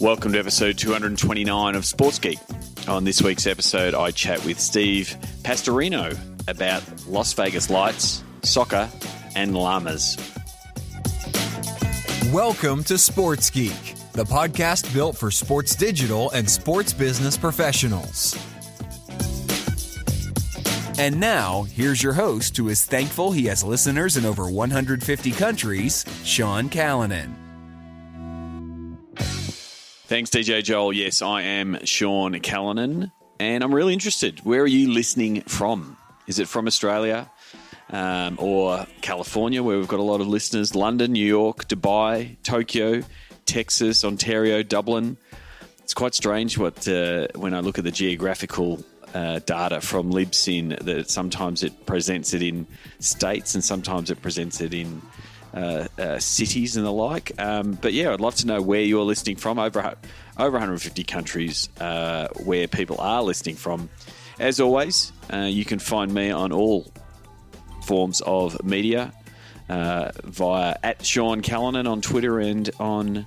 Welcome to episode 229 of Sports Geek. On this week's episode, I chat with Steve Pastorino about Las Vegas lights, soccer, and llamas. Welcome to Sports Geek, the podcast built for sports digital and sports business professionals. And now, here's your host who is thankful he has listeners in over 150 countries, Sean Callanan. Thanks, DJ Joel. Yes, I am Sean Callanan, and I'm really interested. Where are you listening from? Is it from Australia or California, where we've got a lot of listeners? London, New York, Dubai, Tokyo, Texas, Ontario, Dublin. It's quite strange when I look at the geographical data from Libsyn, that sometimes it presents it in states and sometimes it presents it in cities and the like. But yeah, I'd love to know where you're listening from. Over 150 countries where people are listening from. As always, you can find me on all forms of media via @SeanCallanan on Twitter and on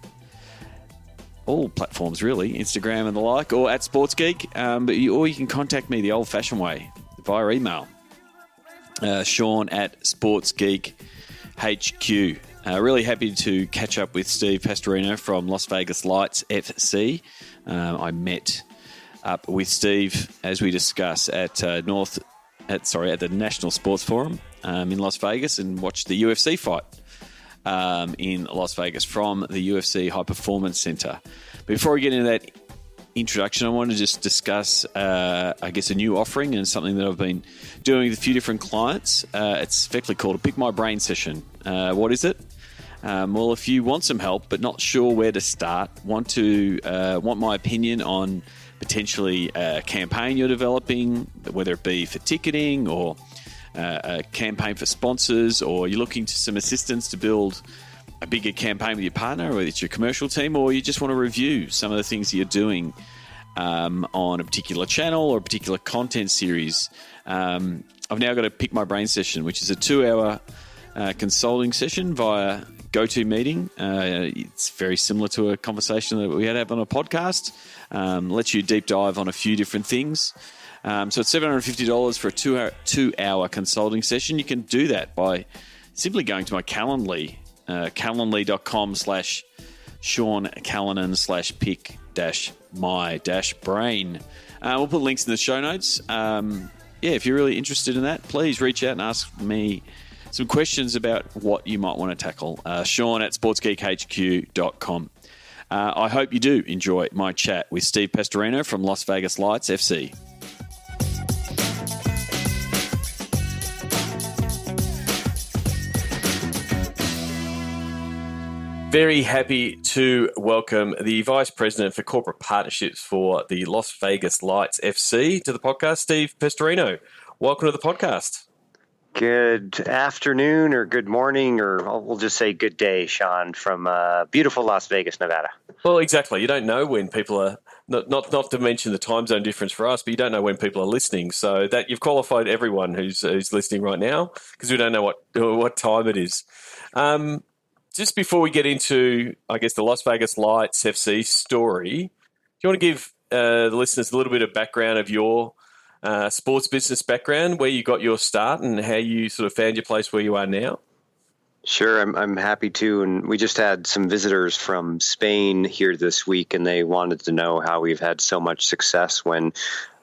all platforms, really, Instagram and the like, or @SportsGeek. Or you can contact me the old-fashioned way via email, Sean@SportsGeekHQ. Really happy to catch up with Steve Pastorino from Las Vegas Lights FC. I met up with Steve, as we discuss, at the National Sports Forum in Las Vegas, and watched the UFC fight in Las Vegas from the UFC High Performance Center. Before we get into that introduction, I want to just discuss, a new offering and something that I've been doing with a few different clients. It's effectively called a Pick My Brain session. What is it? Well, if you want some help but not sure where to start, want my opinion on potentially a campaign you're developing, whether it be for ticketing or a campaign for sponsors, or you're looking to some assistance to build a bigger campaign with your partner, or it's your commercial team, or you just want to review some of the things that you're doing on a particular channel or a particular content series, I've now got a Pick My Brain session, which is a 2-hour consulting session via GoToMeeting. It's very similar to a conversation that we had on a podcast. Lets you deep dive on a few different things. So it's $750 for a 2-hour consulting session. You can do that by simply going to my Calendly, calendly.com/SeanCallanan/pick-my-brain. We'll put links in the show notes. If you're really interested in that, please reach out and ask me some questions about what you might want to tackle. Sean@sportsgeekhq.com. I hope you do enjoy my chat with Steve Pastorino from Las Vegas Lights FC. Very happy to welcome the Vice President for Corporate Partnerships for the Las Vegas Lights FC to the podcast, Steve Pastorino. Welcome to the podcast. Good afternoon or good morning, or we'll just say good day, Sean, from beautiful Las Vegas, Nevada. Well, exactly. You don't know when people are, not to mention the time zone difference for us, but you don't know when people are listening. So that you've qualified everyone who's listening right now, because we don't know what time it is. Just before we get into, I guess, the Las Vegas Lights FC story, do you want to give the listeners a little bit of background of your sports business background, where you got your start and how you sort of found your place where you are now? Sure, I'm happy to. And we just had some visitors from Spain here this week, and they wanted to know how we've had so much success when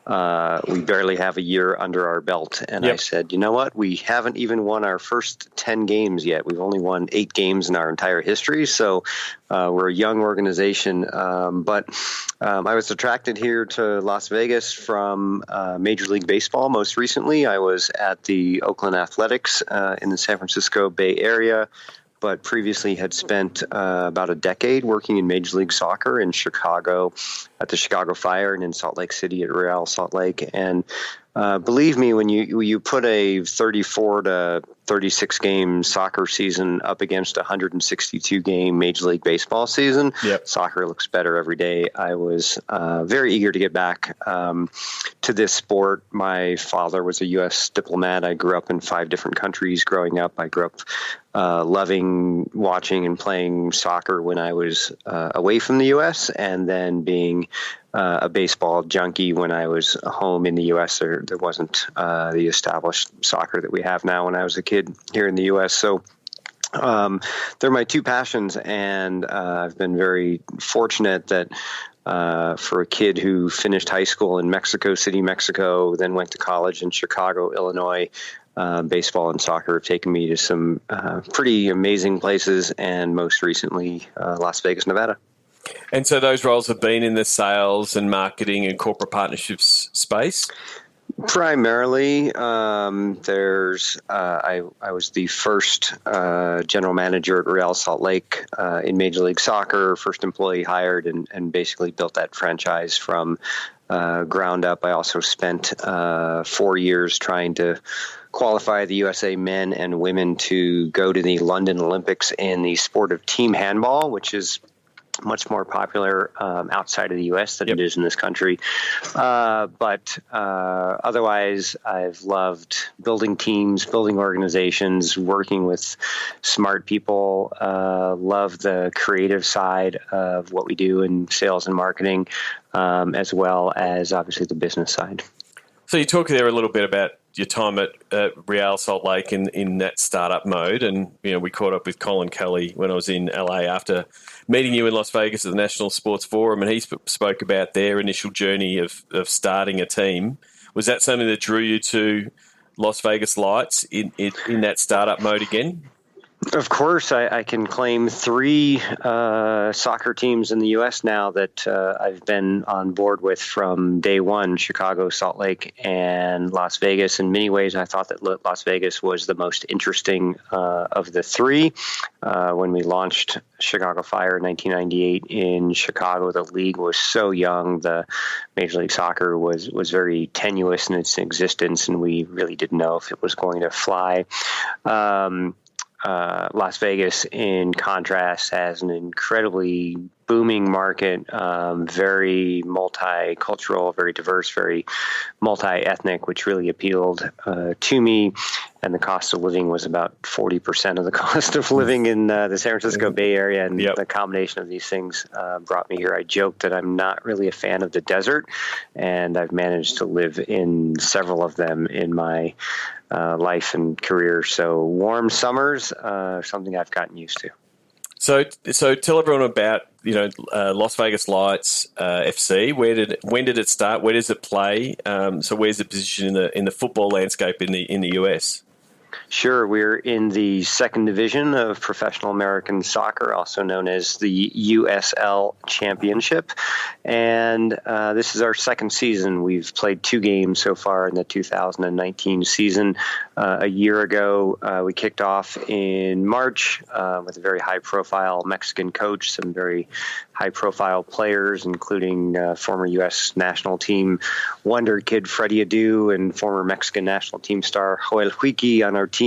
we barely have a year under our belt. And Yep. I said, you know what? We haven't even won our first 10 games yet. We've only won 8 games in our entire history. So we're a young organization. But I was attracted here to Las Vegas from Major League Baseball. Most recently, I was at the Oakland Athletics in the San Francisco Bay Area, but previously had spent about a decade working in Major League Soccer in Chicago at the Chicago Fire and in Salt Lake City at Real Salt Lake. And believe me, when you put a 34 to 36 game soccer season up against a 162 game Major League Baseball season, Yep. Soccer looks better every day. I was very eager to get back to this sport. My father was a U.S. diplomat. I grew up in 5 different countries growing up. I grew up loving watching and playing soccer when I was away from the U.S., and then being a baseball junkie when I was home in the U.S. There wasn't the established soccer that we have now when I was a kid here in the U.S. So they're my 2 passions, and I've been very fortunate that for a kid who finished high school in Mexico City, Mexico, then went to college in Chicago, Illinois, baseball and soccer have taken me to some pretty amazing places, and most recently Las Vegas, Nevada. And so those roles have been in the sales and marketing and corporate partnerships space? Primarily, I was the first general manager at Real Salt Lake in Major League Soccer, first employee hired, and basically built that franchise from ground up. I also spent 4 years trying to qualify the USA men and women to go to the London Olympics in the sport of team handball, which is much more popular outside of the U.S. than it is in this country. But otherwise, I've loved building teams, building organizations, working with smart people, love the creative side of what we do in sales and marketing, as well as obviously the business side. So you talk there a little bit about your time at Real Salt Lake in that startup mode, and we caught up with Colin Kelly when I was in LA after meeting you in Las Vegas at the National Sports Forum, and he spoke about their initial journey of starting a team. Was that something that drew you to Las Vegas Lights in that startup mode again? Of course, I can claim 3 soccer teams in the U.S. now that I've been on board with from day one: Chicago, Salt Lake, and Las Vegas. In many ways, I thought that Las Vegas was the most interesting of the 3. When we launched Chicago Fire in 1998 in Chicago, the league was so young. The Major League Soccer was very tenuous in its existence, and we really didn't know if it was going to fly. Las Vegas, in contrast, has an incredibly booming market, very multicultural, very diverse, very multi-ethnic, which really appealed to me. And the cost of living was about 40% of the cost of living in the San Francisco Bay Area. And the combination of these things brought me here. I joke that I'm not really a fan of the desert, and I've managed to live in several of them in my life and career. So warm summers are something I've gotten used to. So tell everyone about Las Vegas Lights FC. When did it start? Where does it play? So where's the position in the football landscape in the US? Sure. We're in the 2nd division of professional American soccer, also known as the USL Championship. And this is our 2nd season. We've played 2 games so far in the 2019 season. A year ago, we kicked off in March with a very high-profile Mexican coach, some very high-profile players, including former U.S. national team wonder kid Freddie Adu and former Mexican national team star Joel Huiqui on our team.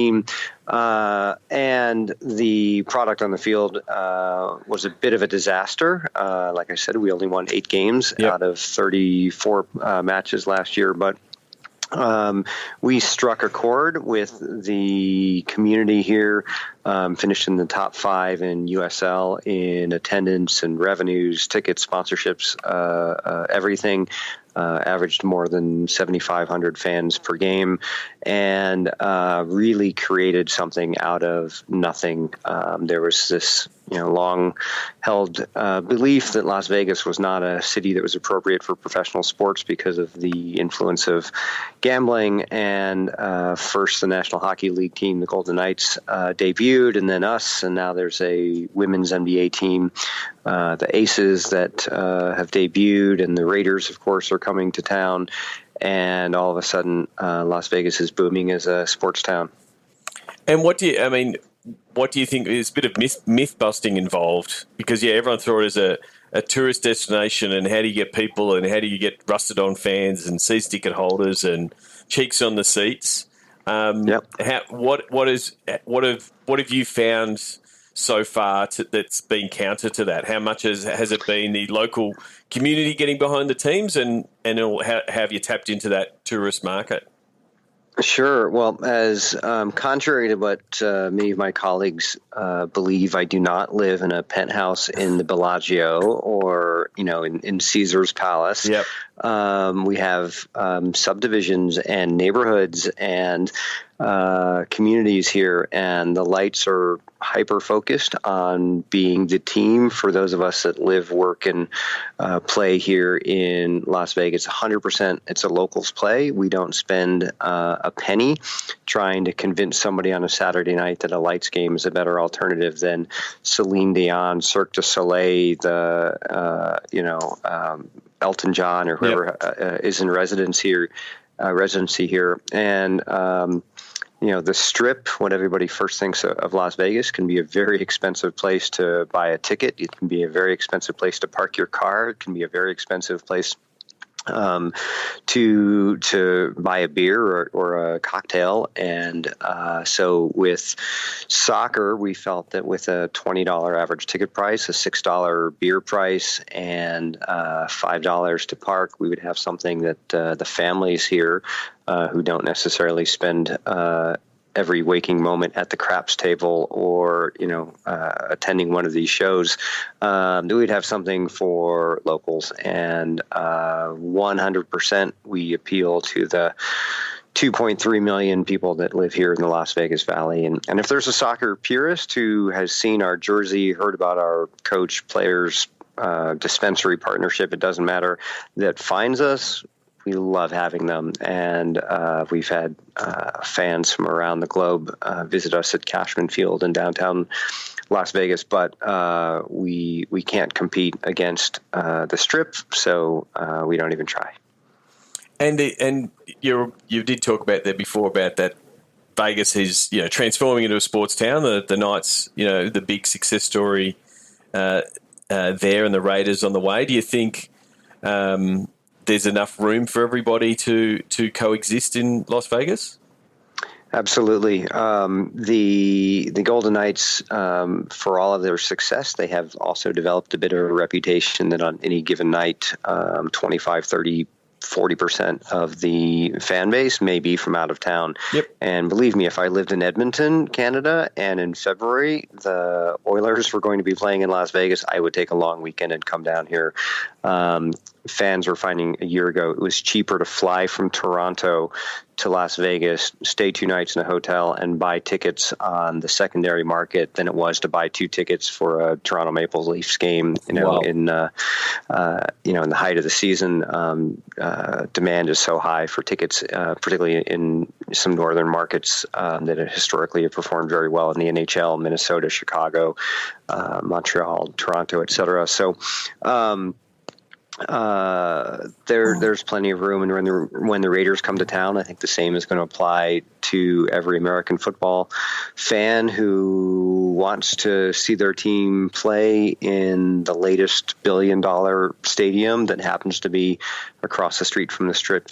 And the product on the field was a bit of a disaster. Like I said, we only won 8 games out of 34 matches last year, but we struck a chord with the community here, finished in the top 5 in USL in attendance and revenues, tickets, sponsorships, everything. Averaged more than 7,500 fans per game, and really created something out of nothing. There was this long-held belief that Las Vegas was not a city that was appropriate for professional sports because of the influence of gambling. And first, the National Hockey League team, the Golden Knights, debuted, and then us, and now there's a women's NBA team, the Aces, that have debuted, and the Raiders, of course, are coming to town. And all of a sudden, Las Vegas is booming as a sports town. And what do you think? There's a bit of myth busting involved because everyone saw it as a tourist destination, and how do you get people, and how do you get rusted on fans and season ticket holders and cheeks on the seats? What have you found so far that's been counter to that? How much has it been the local community getting behind the teams, and how have you tapped into that tourist market? Sure. Well, as contrary to what many of my colleagues believe, I do not live in a penthouse in the Bellagio or, in Caesar's Palace. Yep. We have subdivisions and neighborhoods and communities here, and the lights are hyper-focused on being the team for those of us that live, work, and play here in Las Vegas. 100%, it's a locals play. We don't spend a penny trying to convince somebody on a Saturday night that a lights game is a better alternative than Celine Dion, Cirque du Soleil, Elton John, or whoever is in residency here. And the Strip, what everybody first thinks of Las Vegas, can be a very expensive place to buy a ticket. It can be a very expensive place to park your car. It can be a very expensive place to buy a beer or a cocktail. And so with soccer, we felt that with a $20 average ticket price, a $6 beer price, and $5 to park, we would have something that the families here who don't necessarily spend every waking moment at the craps table or, attending one of these shows, we'd have something for locals. And 100% we appeal to the 2.3 million people that live here in the Las Vegas Valley. And if there's a soccer purist who has seen our jersey, heard about our coach, players, dispensary partnership, it doesn't matter, that finds us, we love having them. And we've had fans from around the globe visit us at Cashman Field in downtown Las Vegas, but we can't compete against the Strip, so we don't even try. And you did talk about that before, about that Vegas is transforming into a sports town. The Knights, the big success story there, and the Raiders on the way. Do you think there's enough room for everybody to coexist in Las Vegas? Absolutely. The Golden Knights, for all of their success, they have also developed a bit of a reputation that on any given night, 25, 30, 40% of the fan base may be from out of town. Yep. And believe me, if I lived in Edmonton, Canada, and in February the Oilers were going to be playing in Las Vegas, I would take a long weekend and come down here. Fans were finding a year ago it was cheaper to fly from Toronto to Las Vegas, stay 2 nights in a hotel, and buy tickets on the secondary market than it was to buy 2 tickets for a Toronto Maple Leafs game. Wow. In the height of the season, demand is so high for tickets, particularly in some northern markets that historically have performed very well in the NHL: Minnesota, Chicago, Montreal, Toronto, et cetera. So. There's plenty of room, and when the Raiders come to town, I think the same is going to apply to every American football fan who wants to see their team play in the latest billion-dollar stadium that happens to be across the street from the Strip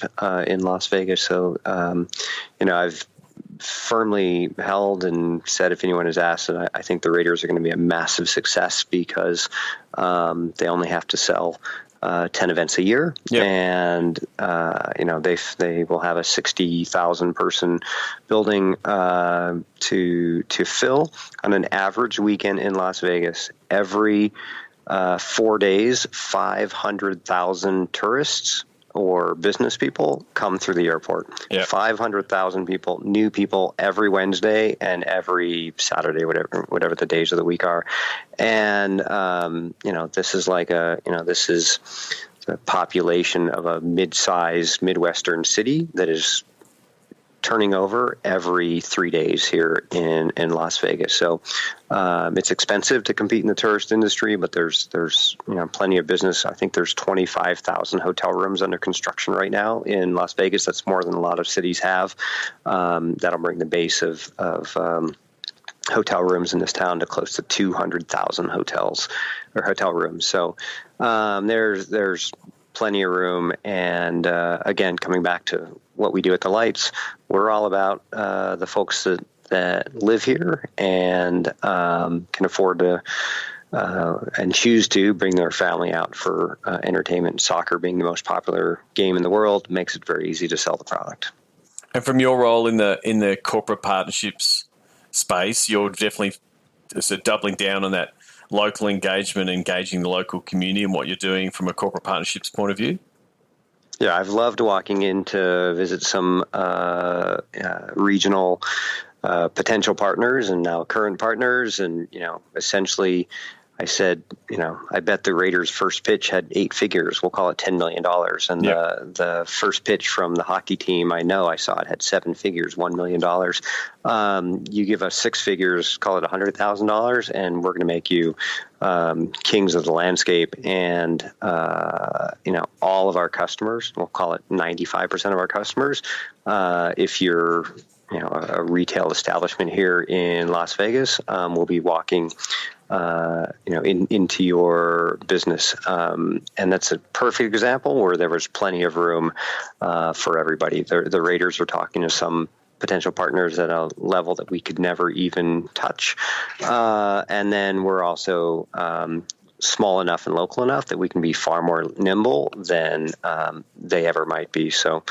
in Las Vegas. So, I've firmly held and said, if anyone has asked, and I think the Raiders are going to be a massive success because they only have to sell 10 events a year. Yep. And they will have a 60,000 person building to fill on an average weekend in Las Vegas. Every 4 days, 500,000 tourists or business people come through the airport. Yep. 500,000 people, new people every Wednesday and every Saturday, whatever the days of the week are. And, this is this is the population of a mid-sized Midwestern city that is turning over every 3 days here in Las Vegas. So it's expensive to compete in the tourist industry, but there's plenty of business. I think there's 25,000 hotel rooms under construction right now in Las Vegas. That's more than a lot of cities have. That'll bring the base of hotel rooms in this town to close to 200,000 hotels or hotel rooms. So there's plenty of room. And again, coming back to what we do at the Lights, we're all about the folks that live here and can afford to and choose to bring their family out for entertainment. Soccer being the most popular game in the world makes it very easy to sell the product. And from your role in the corporate partnerships space, you're definitely sort of doubling down on that local engagement, engaging the local community and what you're doing from a corporate partnerships point of view? Yeah, I've loved walking in to visit some regional potential partners and now current partners. And, essentially I said, I bet the Raiders' first pitch had 8 figures. We'll call it $10 million. And the first pitch from the hockey team, I saw it had 7 figures, $1 million. You give us 6 figures, call it $100,000, and we're going to make you kings of the landscape. And, all of our customers, we'll call it 95% of our customers, if you're a retail establishment here in Las Vegas, will be walking into your business. And that's a perfect example where there was plenty of room for everybody. The Raiders are talking to some potential partners at a level that we could never even touch. And then we're also small enough and local enough that we can be far more nimble than they ever might be. So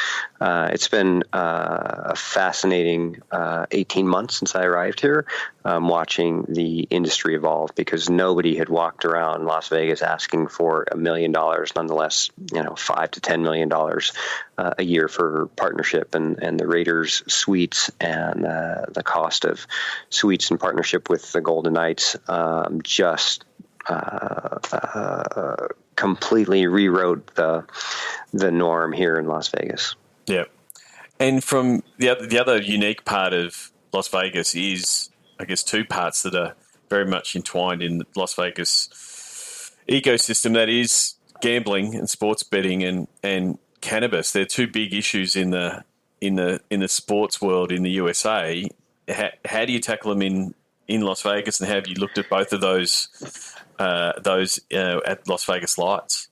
it's been a fascinating 18 months since I arrived here, watching the industry evolve, because nobody had walked around Las Vegas asking for $1 million, nonetheless, $5 to $10 million a year for partnership, and the Raiders suites and the cost of suites in partnership with the Golden Knights just completely rewrote the norm here in Las Vegas. Yeah. And from the other unique part of Las Vegas is, I guess, 2 parts that are very much entwined in the Las Vegas ecosystem. That is gambling and sports betting and cannabis. They're 2 big issues in the sports world in the USA. How do you tackle them in Las Vegas, and how have you looked at both of those at Las Vegas Lights?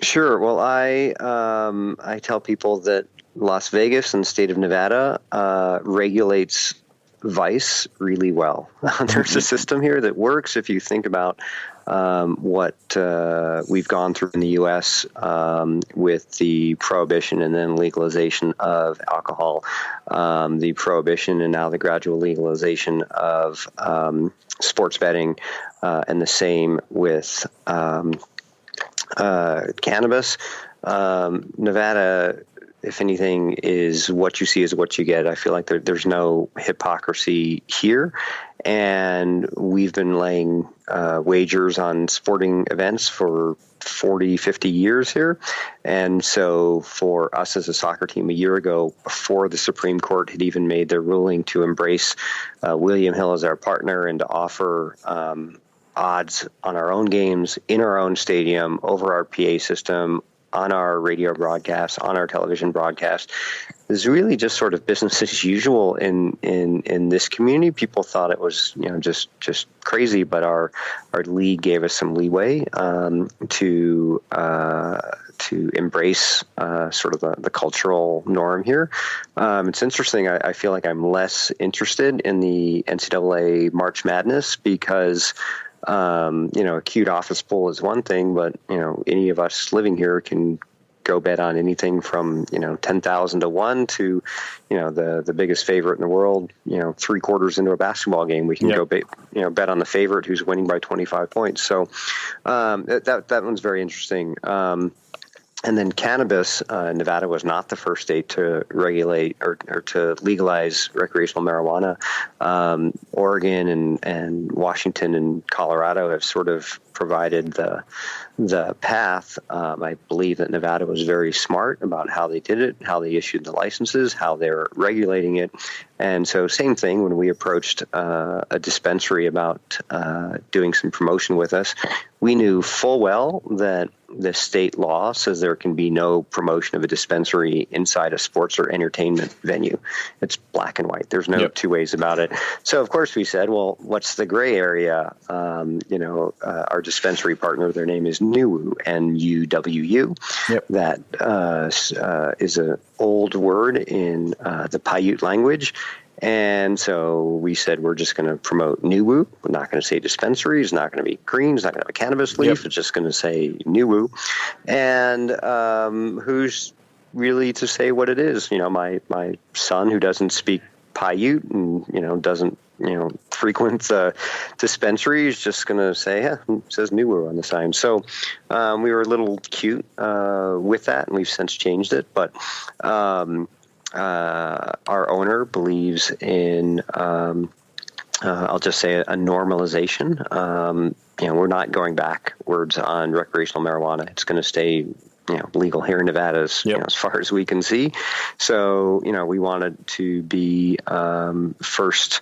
Sure. Well, I tell people that Las Vegas and the state of Nevada regulates vice really well. There's a system here that works. If you think about what we've gone through in the U.S. With the prohibition and then legalization of alcohol, the prohibition and now the gradual legalization of sports betting, and the same with cannabis. Nevada, if anything, is what you see is what you get. I feel like there's no hypocrisy here. And we've been laying wagers on sporting events for 40, 50 years here. And so for us as a soccer team a year ago, before the Supreme Court had even made their ruling to embrace William Hill as our partner and to offer odds on our own games, in our own stadium, over our PA system, on our radio broadcast, on our television broadcast, is really just sort of business as usual in this community. People thought it was just crazy, but our league gave us some leeway to embrace sort of the cultural norm here. It's interesting. I feel like I'm less interested in the NCAA March Madness because a cute office pool is one thing, but any of us living here can go bet on anything from 10,000 to 1 to the biggest favorite in the world. 3 quarters into a basketball game, we can go bet on the favorite who's winning by 25 points. So that one's very interesting. And then cannabis, Nevada was not the first state to regulate or to legalize recreational marijuana. Oregon and Washington and Colorado have sort of provided the path. I believe that Nevada was very smart about how they did it, how they issued the licenses, how they're regulating it. And so same thing when we approached a dispensary about doing some promotion with us. We knew full well that the state law says there can be no promotion of a dispensary inside a sports or entertainment venue. It's black and white. There's no two ways about it. So, of course, we said, well, what's the gray area? Our dispensary partner, their name is NUWU, N-U-W-U. That is an old word in the Paiute language. And so we said, we're just going to promote NUWU. We're not going to say dispensary. It's not going to be green. It's not going to have a cannabis leaf. It's just going to say NUWU. And who's really to say what it is? My son, who doesn't speak Paiute and, doesn't, frequent dispensary, is just going to say, it says NUWU on the sign. So we were a little cute with that, and we've since changed it. But our owner believes in, I'll just say, a normalization. We're not going backwards on recreational marijuana. It's going to stay, legal here in Nevada as far as we can see. So, we wanted to be first.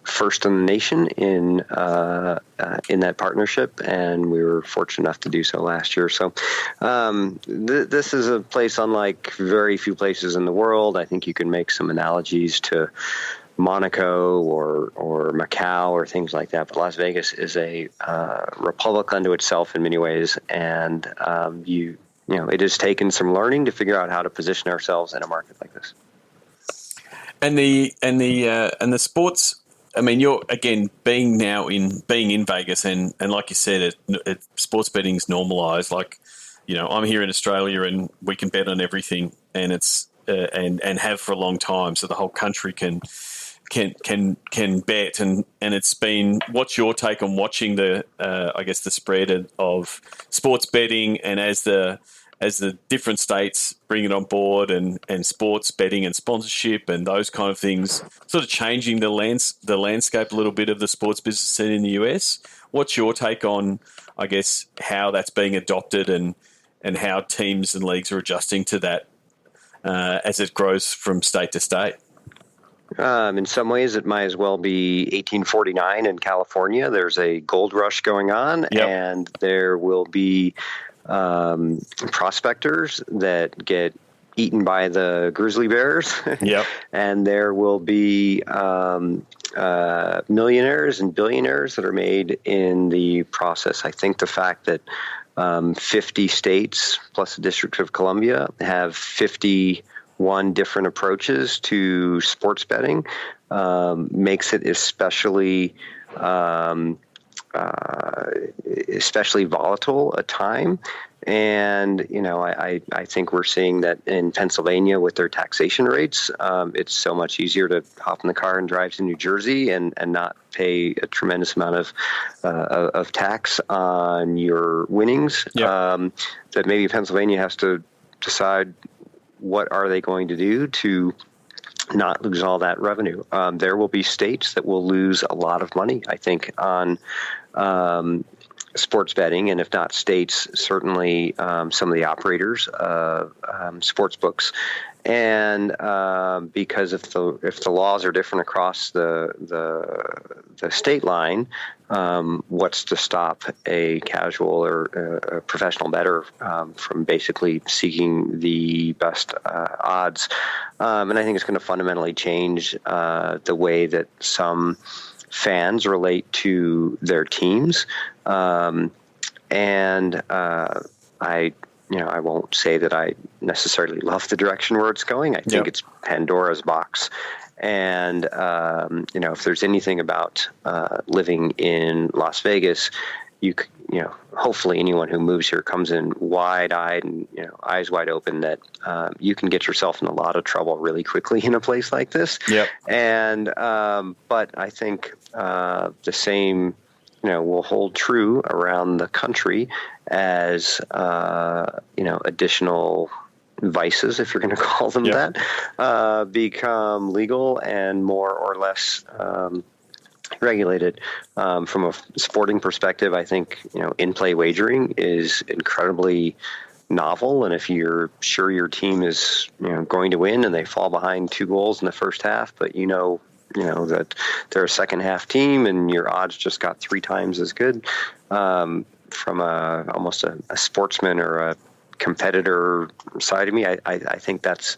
First in the nation in that partnership, and we were fortunate enough to do so last year. So this is a place unlike very few places in the world. I think you can make some analogies to Monaco or Macau or things like that. But Las Vegas is a republic unto itself in many ways, and it has taken some learning to figure out how to position ourselves in a market like this. And the sports. I mean, you're again being in Vegas, and like you said, sports betting's normalised. Like, I'm here in Australia, and we can bet on everything, and it's and have for a long time. So the whole country can bet, and it's been. What's your take on watching the spread of sports betting, and as the different states bring it on board, and sports betting and sponsorship and those kind of things sort of changing the landscape a little bit of the sports business scene in the US? What's your take on, I guess, how that's being adopted and how teams and leagues are adjusting to that as it grows from state to state? In some ways, it might as well be 1849 in California. There's a gold rush going on, and there will be prospectors that get eaten by the grizzly bears. And there will be millionaires and billionaires that are made in the process. I think the fact that 50 states plus the District of Columbia have 51 different approaches to sports betting makes it especially volatile a time. And, I think we're seeing that in Pennsylvania with their taxation rates. It's so much easier to hop in the car and drive to New Jersey and not pay a tremendous amount of tax on your winnings. That maybe Pennsylvania has to decide what are they going to do to not lose all that revenue. There will be states that will lose a lot of money, I think, on sports betting, and if not states, certainly some of the operators of sports books. And because if the laws are different across the state line, what's to stop a casual or a professional bettor from basically seeking the best odds? And I think it's going to fundamentally change the way that some fans relate to their teams. I won't say that I necessarily love the direction where it's going. I think it's Pandora's box. And, if there's anything about living in Las Vegas, hopefully anyone who moves here comes in wide-eyed and, eyes wide open that you can get yourself in a lot of trouble really quickly in a place like this. And, but I think the same, will hold true around the country as, additional vices, if you're going to call them that, become legal and more or less regulated. From a sporting perspective, I think, in-play wagering is incredibly novel. And if you're sure your team is, going to win and they fall behind 2 goals in the first half, but that they're a second half team and your odds just got 3 times as good. From almost a sportsman or a competitor side of me, I think that's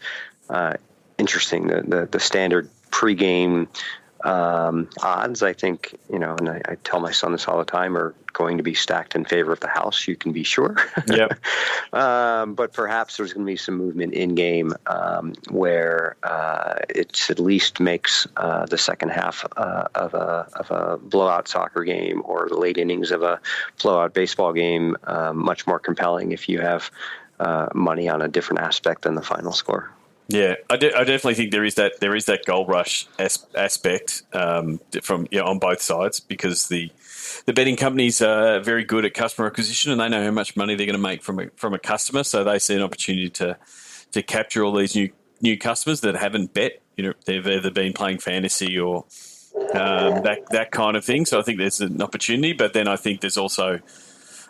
interesting. The standard pregame odds, I think, and I tell my son this all the time, are going to be stacked in favor of the house. You can be sure. Yep. But perhaps there's going to be some movement in game where it at least makes the second half of a blowout soccer game or the late innings of a blowout baseball game much more compelling if you have money on a different aspect than the final score. Yeah, I definitely think there is that gold rush aspect from on both sides, because the betting companies are very good at customer acquisition and they know how much money they're going to make from a customer, so they see an opportunity to capture all these new customers that haven't bet. They've either been playing fantasy or that kind of thing. So I think there's an opportunity, but then I think there's also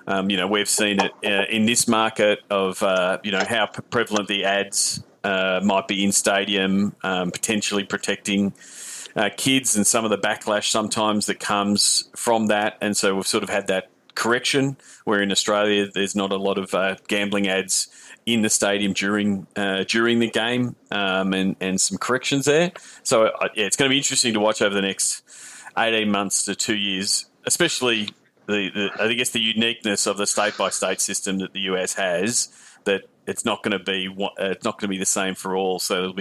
we've seen it in this market of how prevalent the ads might be in stadium, potentially protecting kids and some of the backlash sometimes that comes from that. And so we've sort of had that correction where in Australia there's not a lot of gambling ads in the stadium during the game and some corrections there. So it's going to be interesting to watch over the next 18 months to 2 years, especially I guess the uniqueness of the state-by-state system that the US has, that it's not going to be the same for all. So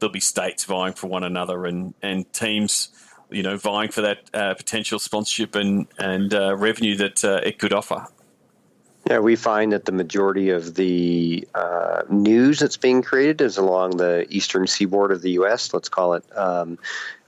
there'll be states vying for one another and teams, vying for that potential sponsorship and revenue that it could offer. Yeah, we find that the majority of the news that's being created is along the eastern seaboard of the U.S. Let's call it,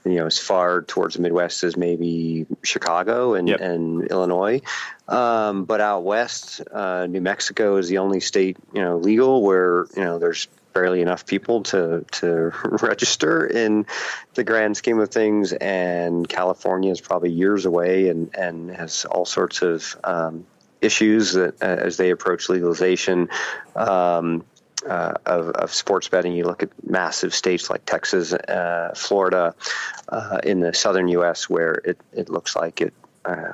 as far towards the Midwest as maybe Chicago and Illinois. But out west, New Mexico is the only state, legal where, there's barely enough people to register in the grand scheme of things. And California is probably years away and has all sorts of issues that as they approach legalization of sports betting. You look at massive states like Texas, Florida, in the southern U.S. where it looks like it,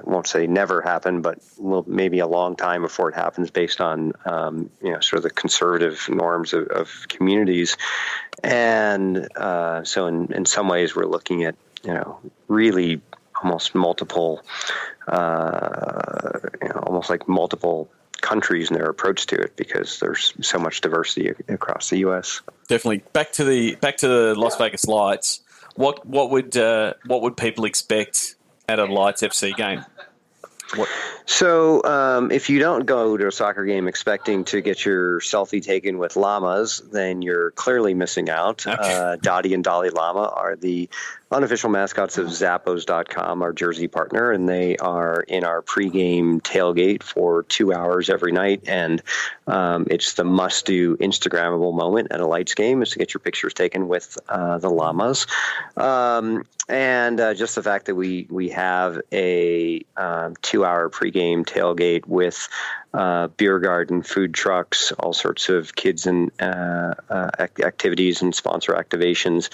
won't say never happen, but maybe a long time before it happens based on, sort of the conservative norms of communities. And so in some ways we're looking at, really almost multiple, almost like multiple countries and their approach to it, because there's so much diversity across the U.S. Definitely. Back to the Las Vegas Lights. What would people expect at a Lights FC game? So if you don't go to a soccer game expecting to get your selfie taken with llamas, then you're clearly missing out. Okay. Dottie and Dalai Lama are the unofficial mascots of Zappos.com, our jersey partner, and they are in our pregame tailgate for 2 hours every night. And it's the must-do Instagrammable moment at a Lights game is to get your pictures taken with the llamas. And just the fact that we have a 2-hour pregame tailgate with beer garden, food trucks, all sorts of kids and activities and sponsor activations.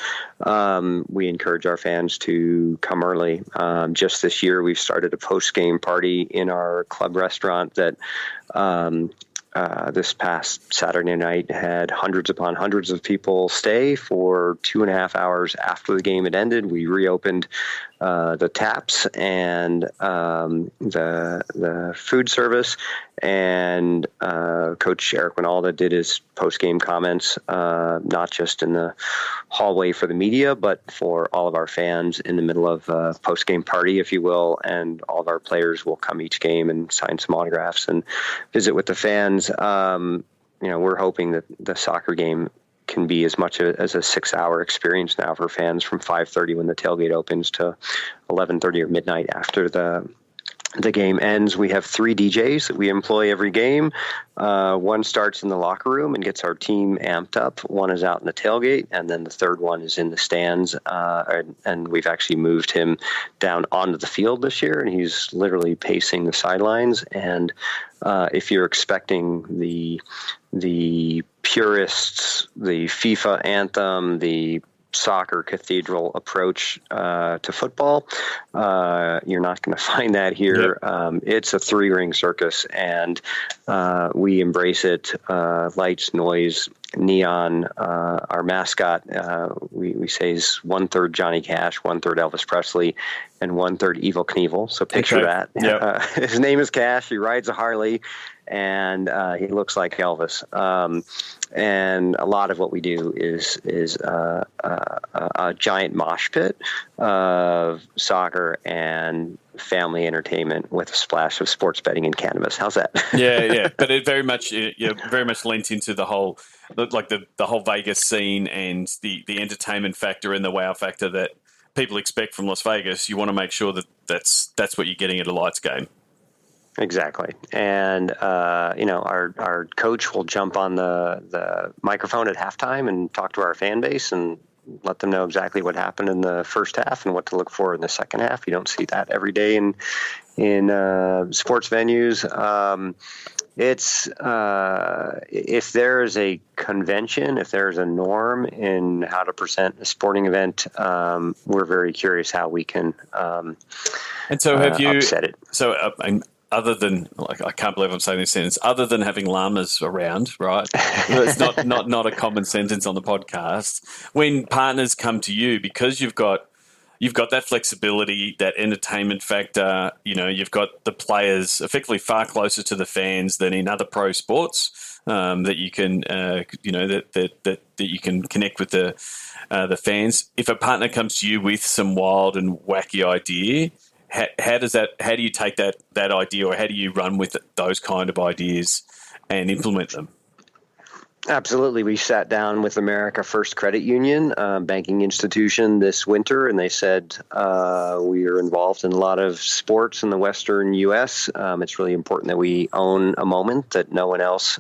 We encourage our fans to come early. Just this year, we've started a post-game party in our club restaurant that this past Saturday night had hundreds upon hundreds of people stay for 2.5 hours after the game had ended. We reopened the taps and the food service, and Coach Eric Winalda did his post-game comments, not just in the hallway for the media, but for all of our fans in the middle of a post-game party, if you will, and all of our players will come each game and sign some autographs and visit with the fans. We're hoping that the soccer game can be as much as a 6-hour experience now for fans, from 5:30 when the tailgate opens to 11:30 or midnight after the game ends. We have 3 DJs that we employ every game. One starts in the locker room and gets our team amped up. One is out in the tailgate, and then the third one is in the stands. And we've actually moved him down onto the field this year, and he's literally pacing the sidelines. And if you're expecting the purists, the FIFA anthem, the soccer cathedral approach to football. You're not going to find that here. Yep. It's a 3-ring circus, and we embrace it. Lights, noise, neon. Our mascot, we say, is 1/3 Johnny Cash, 1/3 Elvis Presley, and 1/3 Evel Knievel. So picture that. Yep. His name is Cash. He rides a Harley, and he looks like Elvis. And a lot of what we do is a giant mosh pit of soccer and family entertainment with a splash of sports betting and cannabis. How's that? Yeah. But it very much lent into the whole, like the whole Vegas scene and the entertainment factor and the wow factor that people expect from Las Vegas. You want to make sure that that's what you're getting at a lights game. Exactly. And, our coach will jump on the microphone at halftime and talk to our fan base and let them know exactly what happened in the first half and what to look for in the second half. You don't see that every day in sports venues. It's if there is a convention, if there is a norm in how to present a sporting event, we're very curious how we can and so have you upset it. So other than, I can't believe I'm saying this sentence, other than having llamas around, right? It's not a common sentence on the podcast. When partners come to you, because you've got that flexibility, that entertainment factor, you've got the players effectively far closer to the fans than in other pro sports, that you can, that you can connect with the fans. If a partner comes to you with some wild and wacky idea, how do you take that idea, or how do you run with those kind of ideas and implement them? Absolutely. We sat down with America First Credit Union, banking institution, this winter, and they said we are involved in a lot of sports in the Western U.S. It's really important that we own a moment that no one else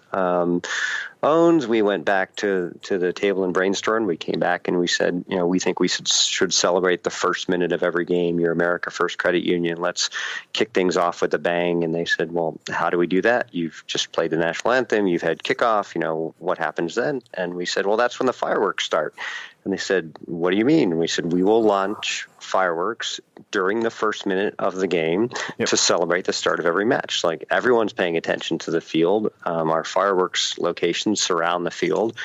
owns. We went back to the table and brainstormed. We came back and we said, we think we should celebrate the first minute of every game. You're America First Credit Union. Let's kick things off with a bang. And they said, well, how do we do that? You've just played the national anthem. You've had kickoff. What happens then? And we said, well, that's when the fireworks start. And they said, what do you mean? And we said, we will launch fireworks during the first minute of the game to celebrate the start of every match. Like, everyone's paying attention to the field. Our fireworks locations surround the field.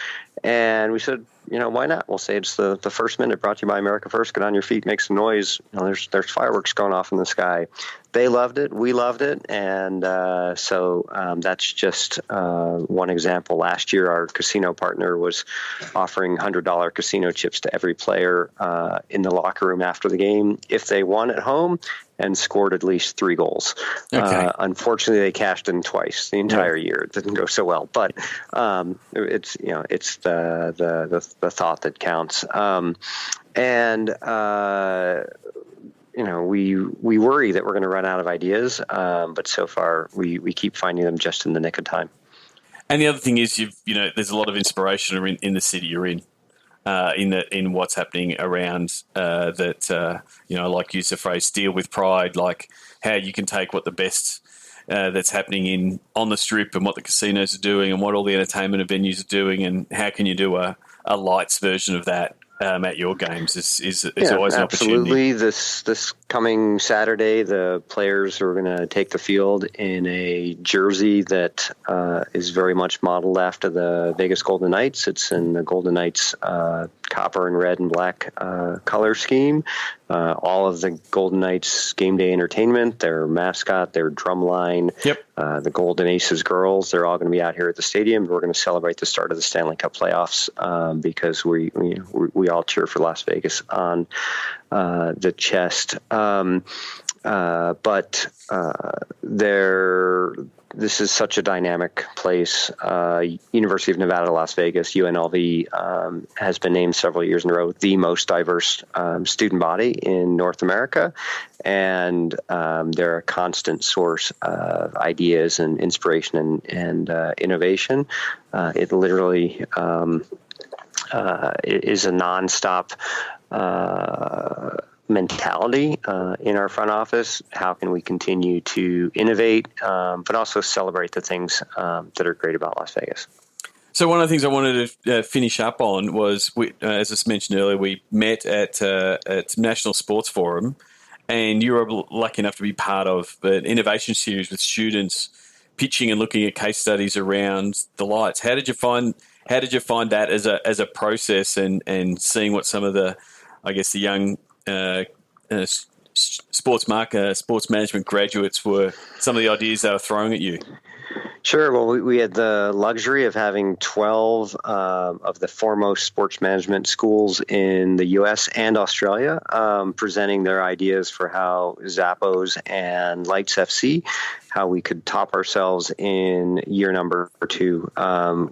And we said, why not? We'll say it's the first minute, brought to you by America First. Get on your feet, make some noise. There's fireworks going off in the sky. They loved it. We loved it. And so that's just one example. Last year, our casino partner was offering $100 casino chips to every player in the locker room after the game if they won at home and scored at least 3 goals. Okay. Unfortunately, they cashed in twice the entire year. It didn't go so well, but it's the thought that counts. We worry that we're going to run out of ideas, but so far we keep finding them just in the nick of time. And the other thing is, there's a lot of inspiration in the city you're in. In what's happening around that, like you use the phrase, steal with pride, like how you can take what the best that's happening on the strip and what the casinos are doing and what all the entertainment venues are doing, and how can you do a lights version of that at your games is always an opportunity. Absolutely. This coming Saturday, the players are going to take the field in a jersey that is very much modeled after the Vegas Golden Knights. It's in the Golden Knights copper and red and black color scheme. All of the Golden Knights game day entertainment, their mascot, their drum line, the Golden Aces girls, they're all going to be out here at the stadium. We're going to celebrate the start of the Stanley Cup playoffs because we all cheer for Las Vegas on the chest. This is such a dynamic place. University of Nevada, Las Vegas, UNLV, has been named several years in a row the most diverse student body in North America. And they're a constant source of ideas and inspiration and innovation. It literally is a nonstop mentality in our front office. How can we continue to innovate, but also celebrate the things that are great about Las Vegas? So one of the things I wanted to finish up on was, as I mentioned earlier, we met at National Sports Forum, and you were lucky enough to be part of an innovation series with students pitching and looking at case studies around the lights. How did you find that as a process, and seeing what some of the, I guess, the young sports management graduates were, some of the ideas they were throwing at you? Sure. Well, we had the luxury of having 12 of the foremost sports management schools in the U.S. and Australia presenting their ideas for how Zappos and Lights FC, how we could top ourselves in year number 2.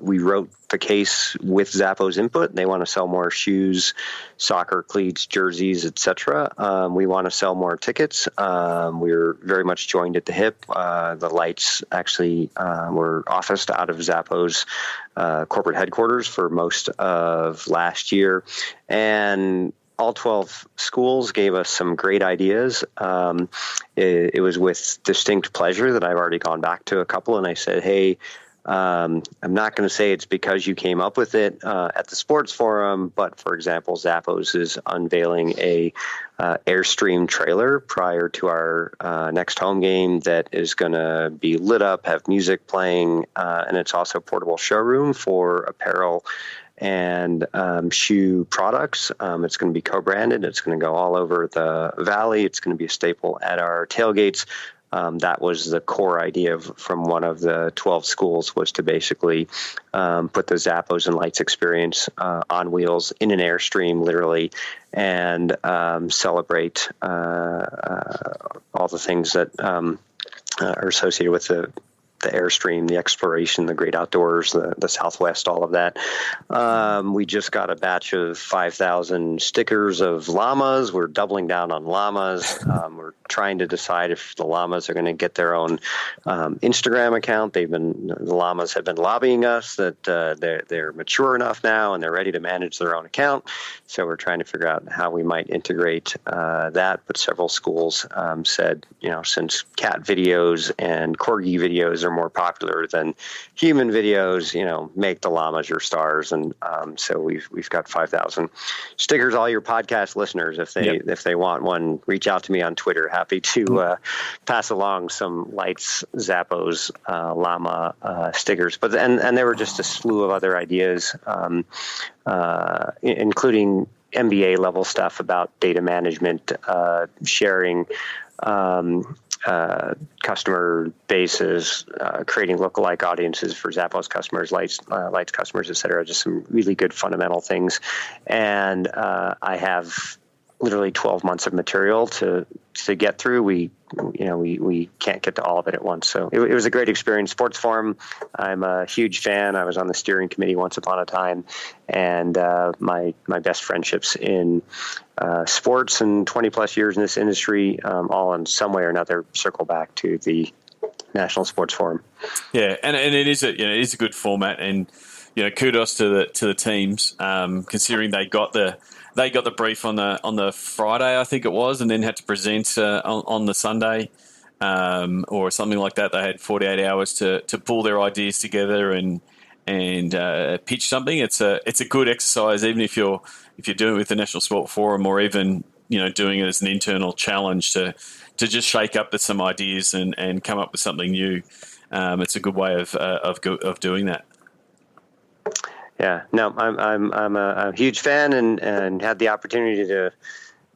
We wrote the case with Zappos input. They want to sell more shoes, soccer cleats, jerseys, etc. We want to sell more tickets. We're very much joined at the hip. The Lights actually were officed out of Zappos corporate headquarters for most of last year, and all 12 schools gave us some great ideas. It was with distinct pleasure that I've already gone back to a couple, and I said, hey, I'm not going to say it's because you came up with it at the sports forum, but for example, Zappos is unveiling a Airstream trailer prior to our next home game that is going to be lit up, have music playing, and it's also a portable showroom for apparel and shoe products. It's going to be co-branded. It's going to go all over the valley. It's going to be a staple at our tailgates. That was the core idea from one of the 12 schools, was to basically put the Zappos and Lights experience on wheels in an Airstream, literally, and celebrate all the things that are associated with the Airstream, the exploration, the great outdoors, the Southwest, all of that. We just got a batch of 5,000 stickers of llamas. We're doubling down on llamas. We're trying to decide if the llamas are going to get their own Instagram account. The llamas have been lobbying us that they're mature enough now and they're ready to manage their own account. So we're trying to figure out how we might integrate that. But several schools said, since cat videos and corgi videos are more popular than human videos, make the llamas your stars. And so we've got 5,000 stickers. All your podcast listeners, if they want one, reach out to me on Twitter. Happy to pass along some Lights, Zappos, llama stickers. But and there were just a slew of other ideas, including MBA level stuff about data management, sharing customer bases, creating lookalike audiences for Zappos customers, Lights customers, et cetera. Just some really good fundamental things. And I have literally 12 months of material to get through. We can't get to all of it at once. So it was a great experience. Sports Forum, I'm a huge fan. I was on the steering committee once upon a time, and my best friendships in sports and 20 plus years in this industry, all in some way or another circle back to the National Sports Forum. Yeah, and it is a good format, and kudos to the teams, considering they got the brief on the Friday, I think it was, and then had to present on the Sunday or something like that. They had 48 hours to pull their ideas together and pitch something. It's a good exercise, even if you're doing it with the National Sport Forum, or even doing it as an internal challenge to just shake up some ideas and come up with something new. It's a good way of doing that. Yeah, no, I'm a huge fan, and had the opportunity to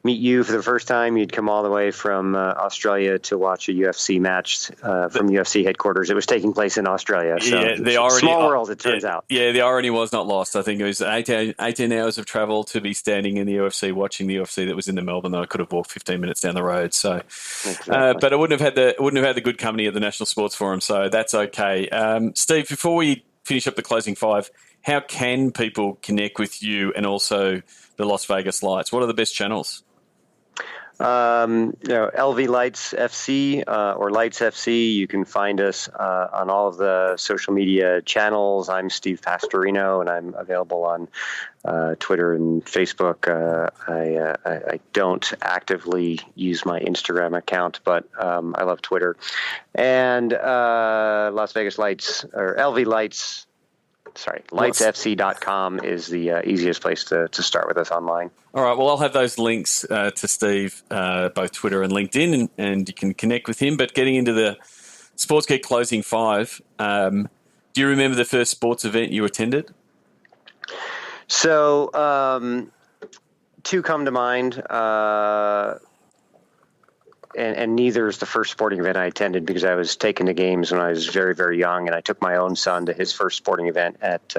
meet you for the first time. You'd come all the way from Australia to watch a UFC match from UFC headquarters. It was taking place in Australia. So yeah, small world, it turns out. Yeah, the irony was not lost. I think it was 18 hours of travel to be standing in the UFC, watching the UFC that was in Melbourne that I could have walked 15 minutes down the road. So, exactly. But I wouldn't have had the good company at the National Sports Forum. So that's okay. Steve, before we finish up the closing five, how can people connect with you and also the Las Vegas Lights? What are the best channels? LV Lights FC or Lights FC. You can find us on all of the social media channels. I'm Steve Pastorino, and I'm available on Twitter and Facebook. I don't actively use my Instagram account, but I love Twitter. And Las Vegas Lights, or LV Lights, lightsfc.com is the easiest place to start with us online. All right. Well, I'll have those links to Steve, both Twitter and LinkedIn, and you can connect with him. But getting into the Sports Geek Closing 5, do you remember the first sports event you attended? So, two come to mind. And neither is the first sporting event I attended because I was taken to games when I was very, very young, and I took my own son to his first sporting event at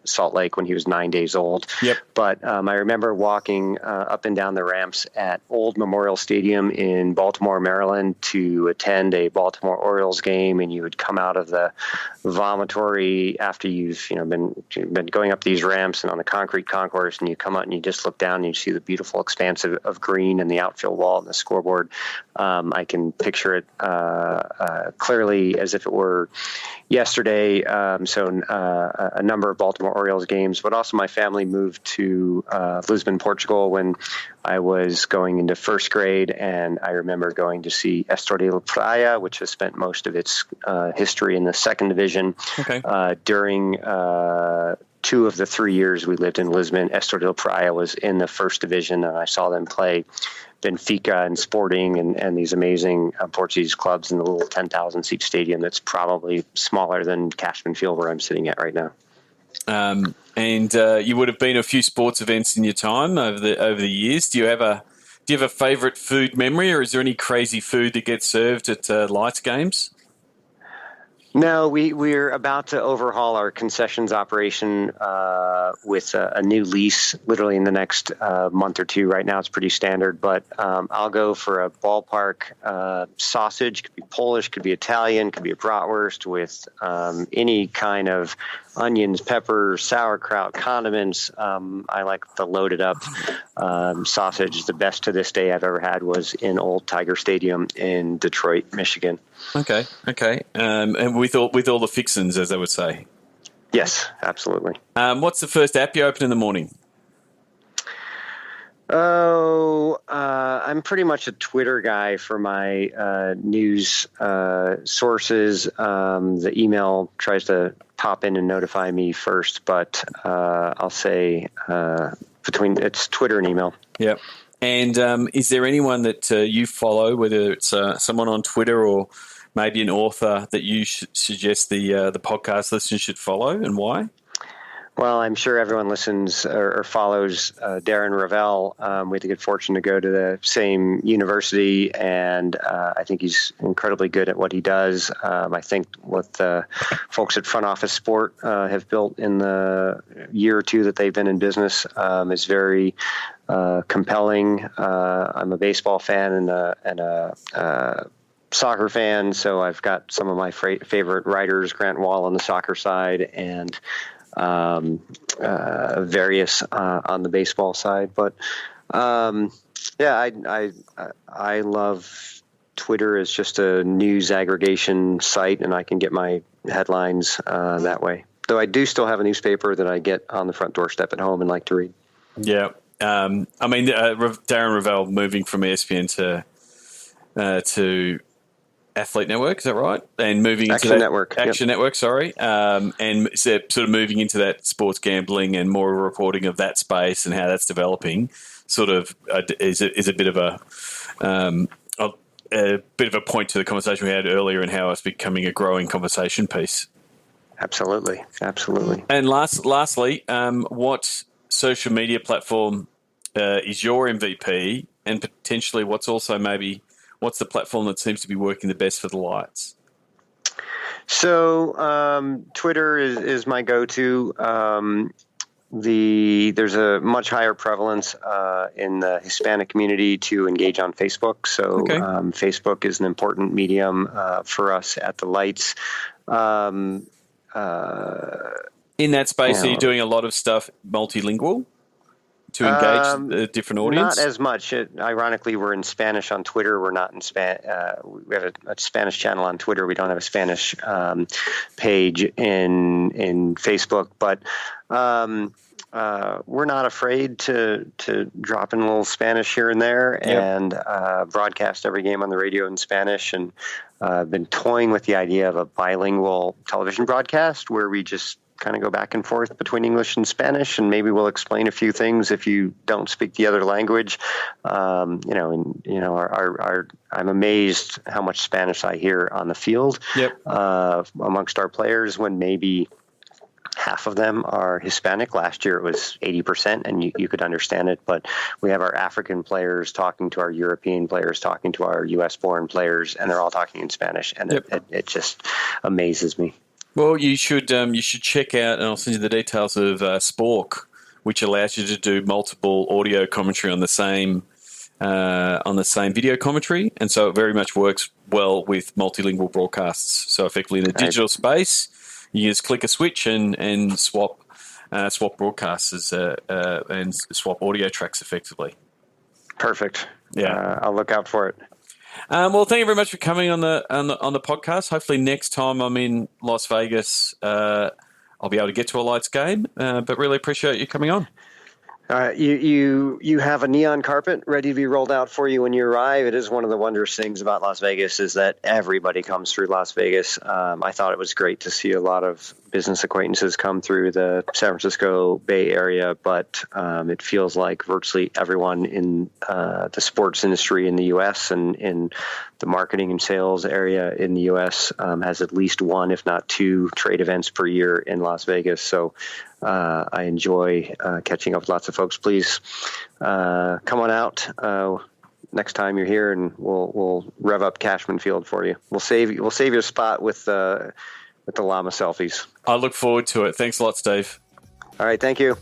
Salt Lake when he was 9 days old. Yep. But I remember walking up and down the ramps at Old Memorial Stadium in Baltimore, Maryland, to attend a Baltimore Orioles game, and you would come out of the vomitory after you've been going up these ramps and on the concrete concourse, and you come out and you just look down and you see the beautiful expanse of green and the outfield wall and the scoreboard. I can picture it clearly as if it were yesterday. A number of Baltimore Orioles games, but also my family moved to Lisbon, Portugal when I was going into first grade, and I remember going to see Estoril Praia, which has spent most of its history in the second division. Okay. During 2 of the 3 years we lived in Lisbon, Estoril Praia was in the first division, and I saw them play Benfica and Sporting and these amazing Portuguese clubs in the little 10,000-seat stadium that's probably smaller than Cashman Field where I'm sitting at right now. And you would have been to a few sports events in your time over the years. Do you have a favourite food memory, or is there any crazy food that gets served at Lights games? No, we're about to overhaul our concessions operation with a new lease literally in the next month or two. Right now it's pretty standard, but I'll go for a ballpark sausage. Could be Polish, could be Italian, could be a bratwurst with any kind of onions, peppers, sauerkraut, condiments. I like the loaded up sausage. The best to this day I've ever had was in Old Tiger Stadium in Detroit, Michigan. Okay. And with all the fixins, as they would say. Yes, absolutely. What's the first app you open in the morning? I'm pretty much a Twitter guy for my news sources. The email tries to pop in and notify me first, but I'll say it's Twitter and email. Yep. And is there anyone that you follow, whether it's someone on Twitter or maybe an author that you suggest the podcast listeners should follow, and why? Well, I'm sure everyone listens or follows Darren Ravel. We had the good fortune to go to the same university, and I think he's incredibly good at what he does. I think what the folks at Front Office Sport have built in the year or two that they've been in business is very compelling. I'm a baseball fan and a soccer fan, so I've got some of my favorite writers, Grant Wall on the soccer side, and various on the baseball side. But I love Twitter as just a news aggregation site, and I can get my headlines that way. Though I do still have a newspaper that I get on the front doorstep at home and like to read. Yeah. Darren Ravel moving from ESPN to Athlete Network, is that right? And moving into Action Network, sorry. And sort of moving into that sports gambling and more reporting of that space and how that's developing. Sort of is a bit of a point to the conversation we had earlier and how it's becoming a growing conversation piece. Absolutely. And lastly, what social media platform is your MVP, and potentially what's the platform that seems to be working the best for the Lights? So Twitter is my go-to. There's a much higher prevalence in the Hispanic community to engage on Facebook. So Facebook is an important medium for us at the Lights. In that space, are you doing a lot of stuff multilingual to engage a different audience? Not as much. Ironically, we're in Spanish on Twitter. We're not in Spanish. We have a Spanish channel on Twitter. We don't have a Spanish page in Facebook. But we're not afraid to drop in a little Spanish here and there and broadcast every game on the radio in Spanish. And I've been toying with the idea of a bilingual television broadcast where we just kind of go back and forth between English and Spanish, and maybe we'll explain a few things if you don't speak the other language. I'm amazed how much Spanish I hear on the field amongst our players when maybe half of them are Hispanic. Last year it was 80%, and you could understand it. But we have our African players talking to our European players, talking to our U.S.-born players, and they're all talking in Spanish, and it just amazes me. Well, you should check out, and I'll send you the details of Spork, which allows you to do multiple audio commentary on the same video commentary, and so it very much works well with multilingual broadcasts. So effectively in the digital space, you just click a switch and swap broadcasts and swap audio tracks effectively. Perfect. Yeah, I'll look out for it. Well, thank you very much for coming on the podcast. Hopefully next time I'm in Las Vegas, I'll be able to get to a Lights game. But really appreciate you coming on. You have a neon carpet ready to be rolled out for you when you arrive. It is one of the wondrous things about Las Vegas is that everybody comes through Las Vegas. I thought it was great to see a lot of business acquaintances come through the San Francisco Bay Area, but it feels like virtually everyone in the sports industry in the U.S. and in the marketing and sales area in the U.S. Has at least one, if not two, trade events per year in Las Vegas. So I enjoy catching up with lots of folks. Please come on out next time you're here, and we'll rev up Cashman Field for you. We'll save your spot with the llama selfies. I look forward to it. Thanks a lot, Steve. All right, thank you.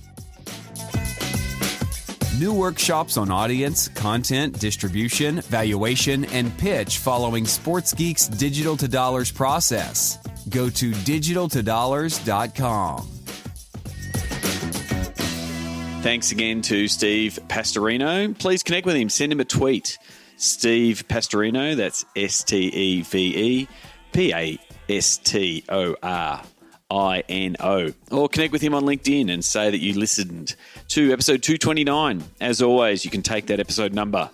New workshops on audience, content, distribution, valuation, and pitch following Sports Geek's Digital to Dollars process. Go to digitaltodollars.com. Thanks again to Steve Pastorino. Please connect with him. Send him a tweet. Steve Pastorino, that's StevePastorino. Or connect with him on LinkedIn and say that you listened to episode 229. As always, you can take that episode number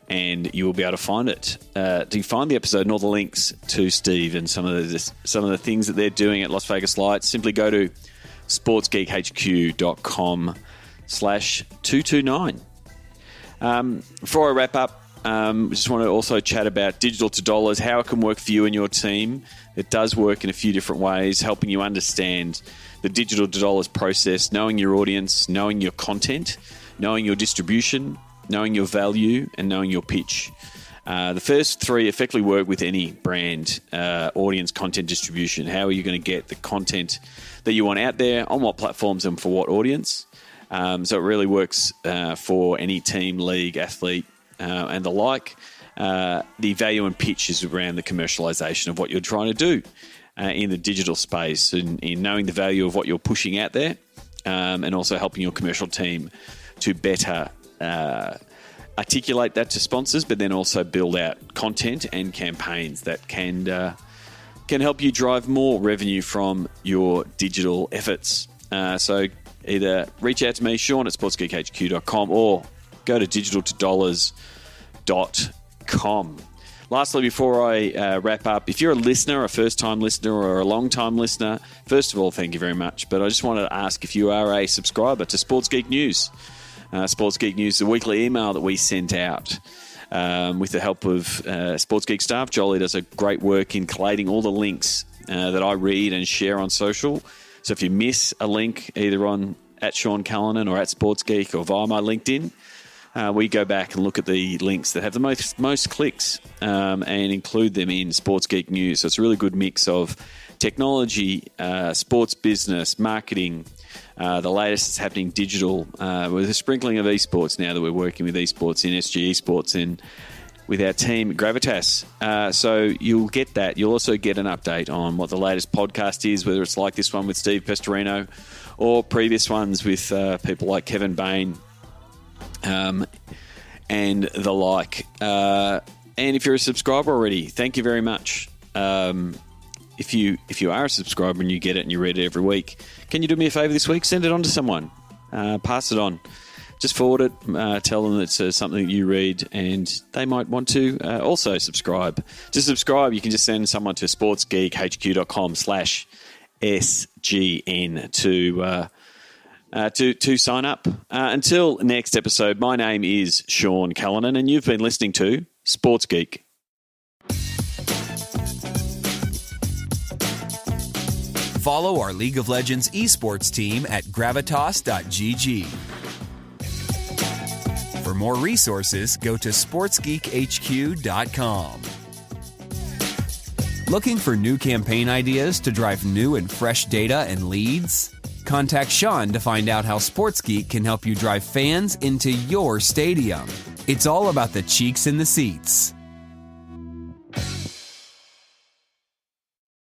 and you will be able to find it. To find the episode and all the links to Steve and some of the things that they're doing at Las Vegas Lights, simply go to sportsgeekhq.com/229. Before I wrap up, we just want to also chat about Digital to Dollars, how it can work for you and your team. It does work in a few different ways, helping you understand the Digital to Dollars process, knowing your audience, knowing your content, knowing your distribution, knowing your value, and knowing your pitch. The first three effectively work with any brand, audience, content, distribution. How are you going to get the content that you want out there, on what platforms and for what audience? So it really works for any team, league, athlete, and the like. The value and pitch is around the commercialization of what you're trying to do in the digital space, and in knowing the value of what you're pushing out there, and also helping your commercial team to better articulate that to sponsors, but then also build out content and campaigns that can help you drive more revenue from your digital efforts. So either reach out to me, Sean at sportsgeekhq.com, or go to digitaltodollars.com. Lastly, before I wrap up, if you're a listener, a first-time listener or a long-time listener, first of all, thank you very much. But I just wanted to ask if you are a subscriber to Sports Geek News. Sports Geek News, the weekly email that we sent out with the help of Sports Geek staff. Jolie does a great work in collating all the links that I read and share on social. So if you miss a link either on at Sean Callanan or at Sports Geek or via my LinkedIn, we go back and look at the links that have the most clicks and include them in Sports Geek News. So it's a really good mix of technology, sports business, marketing, the latest that's happening digital, with a sprinkling of esports now that we're working with esports in SG Esports and with our team at Gravitas. So you'll get that. You'll also get an update on what the latest podcast is, whether it's like this one with Steve Pastorino or previous ones with people like Kevin Bain, and the like. And if you're a subscriber already, thank you very much. If you are a subscriber and you get it and you read it every week, can you do me a favor this week? Send it on to someone. Pass it on. Just forward it. Tell them it's something that you read and they might want to also subscribe. To subscribe, you can just send someone to sportsgeekhq.com/SG SGN to sign up. Until next episode, my name is Sean Cullinan, and you've been listening to Sports Geek. Follow our League of Legends esports team at gravitas.gg. For more resources, go to sportsgeekhq.com. Looking for new campaign ideas to drive new and fresh data and leads? Contact Sean to find out how SportsGeek can help you drive fans into your stadium. It's all about the cheeks in the seats.